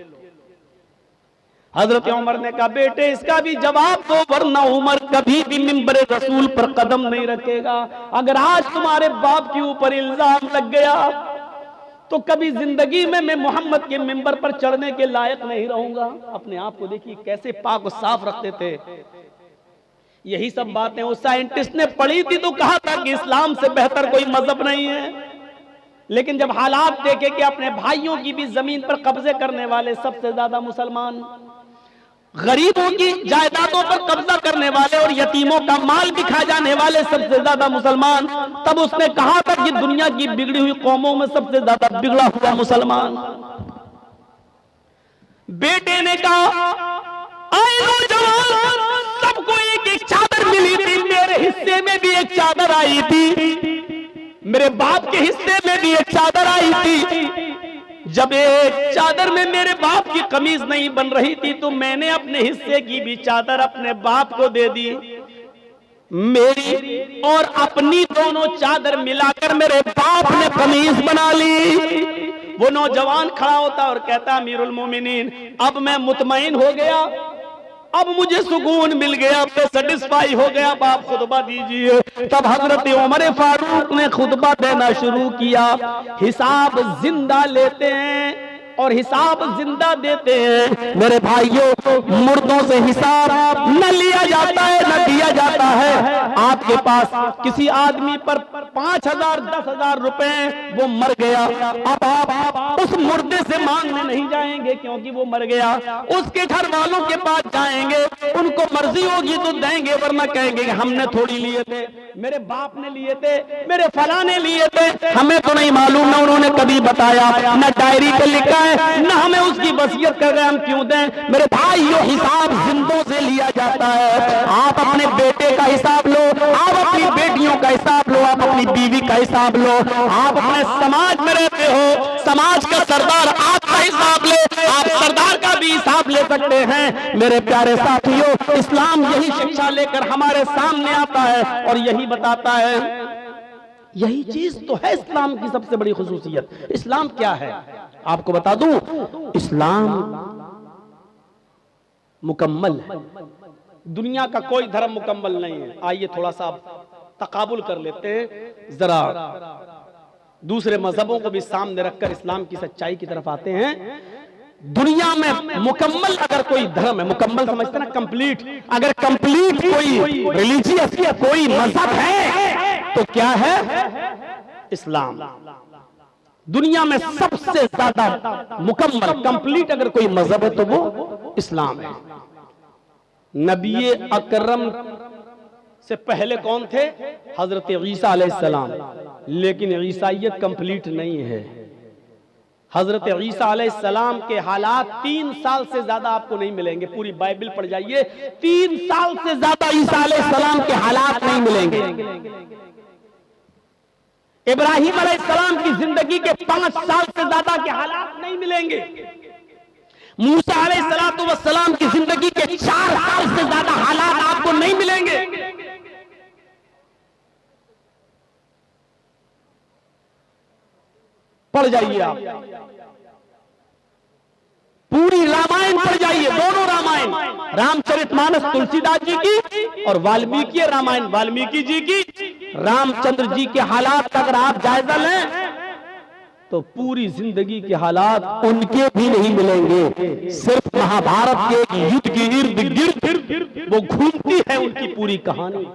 हजरत उमर ने कहा बेटे इसका भी जवाब दो, वरना उमर कभी भी मिंबर रसूल पर कदम नहीं रखेगा। अगर आज तुम्हारे बाप के ऊपर इल्जाम लग गया तो कभी जिंदगी में मैं मोहम्मद के मिंबर पर चढ़ने के लायक नहीं रहूंगा। अपने आप को देखिए कैसे पाक और साफ रखते थे। यही सब बातें उस साइंटिस्ट ने पढ़ी थी तो कहा था कि इस्लाम से बेहतर कोई मजहब नहीं है, लेकिन जब हालात देखे कि अपने भाइयों की भी जमीन पर कब्जे करने वाले सबसे ज्यादा मुसलमान, गरीबों की जायदादों पर कब्जा करने वाले और यतीमों का माल भी खा जाने वाले सबसे ज्यादा मुसलमान, तब उसने कहा था कि दुनिया की बिगड़ी हुई कौमों में सबसे ज्यादा बिगड़ा हुआ मुसलमान। बेटे ने कहा सबको एक एक चादर मिली थी, मेरे हिस्से में भी एक चादर आई थी, मेरे बाप के हिस्से में भी एक चादर आई थी। जब एक चादर में मेरे बाप की कमीज नहीं बन रही थी तो मैंने अपने हिस्से की भी चादर अपने बाप को दे दी। मेरी और अपनी दोनों चादर मिलाकर मेरे बाप ने कमीज बना ली। वो नौजवान खड़ा होता और कहता अमीरुल मोमिनीन अब मैं मुतमईन हो गया, अब मुझे सुकून मिल गया, अब मैं सेटिस्फाई हो गया, अब आप खुतबा दीजिए। तब हजरत उमर फारूक ने खुतबा देना शुरू किया। हिसाब जिंदा लेते हैं और हिसाब जिंदा देते हैं। मेरे भाइयों, मुर्दों से हिसाब न लिया जाता है न दिया जाता है। आपके पास किसी आदमी पर 5,000 10,000 रुपए, वो मर गया, अब आप उस मुर्दे से मांगने नहीं जाएंगे क्योंकि वो मर गया, उसके घर वालों के पास जाएंगे, उनको मर्जी होगी तो देंगे, वरना कहेंगे कि हमने थोड़ी लिए थे, मेरे बाप ने लिए थे, मेरे फला ने लिए थे, हमें तो नहीं मालूम, ना उन्होंने कभी बताया, ना डायरी पे लिखा है, ना हमें उसकी वसीयत कर रहे, हम क्यों दें। मेरे भाई ये हिसाब जिंदों से लिया जाता है। आप अपने बेटे का हिसाब लो, आप अपनी बेटियों का हिसाब लो, आप अपनी बीवी का हिसाब लो, आप अपने समाज में रहते हो, समाज का सरदार आपका हिसाब ले, आप सरदार का भी हिसाब ले सकते हैं। मेरे प्यारे साथियों, इस्लाम यही शिक्षा लेकर हमारे सामने आता है और यही बताता है, यही चीज तो है इस्लाम की सबसे बड़ी खुसूसियत। इस्लाम क्या है आपको बता दूं, इस्लाम मुकम्मल है। दुनिया का कोई धर्म मुकम्मल नहीं है। आइए थोड़ा सा तकाबुल कर लेते हैं, जरा दूसरे मजहबों को भी सामने रखकर इस्लाम की सच्चाई की तरफ आते हैं। दुनिया में मुकम्मल अगर कोई धर्म है, मुकम्मल समझते ना, कंप्लीट, अगर कंप्लीट कोई रिलीजियस या कोई मजहब है तो क्या है, इस्लाम। दुनिया में सबसे ज्यादा मुकम्मल कंप्लीट अगर कोई मजहब है तो वो इस्लाम है। नबी अकरम से पहले कौन थे, हजरत ईसा अलैहिस्सलाम, लेकिन ईसाइयत कंप्लीट नहीं है। हजरत ईसा अलैहिस्सलाम के हालात 3 साल से ज्यादा आपको नहीं मिलेंगे। पूरी बाइबल पढ़ जाइए, 3 साल से ज्यादा ईसा अलैहिस्सलाम के हालात नहीं मिलेंगे। इब्राहिम अलैहिस्सलाम की जिंदगी के 5 साल से ज्यादा के हालात नहीं मिलेंगे। मूसा अलैहिस्सलाम की जिंदगी के 4 साल से ज्यादा हालात आपको नहीं मिलेंगे। पढ़ जाइए आप, पूरी रामायण पढ़ जाइए, दोनों रामायण, रामचरितमानस तुलसीदास जी की और वाल्मीकि रामायण वाल्मीकि जी की। रामचंद्र जी के हालात का अगर आप जायजा लें तो पूरी जिंदगी के हालात उनके भी नहीं मिलेंगे। सिर्फ महाभारत के युद्ध के इर्द गिर्द वो घूमती है उनकी पूरी कहानी।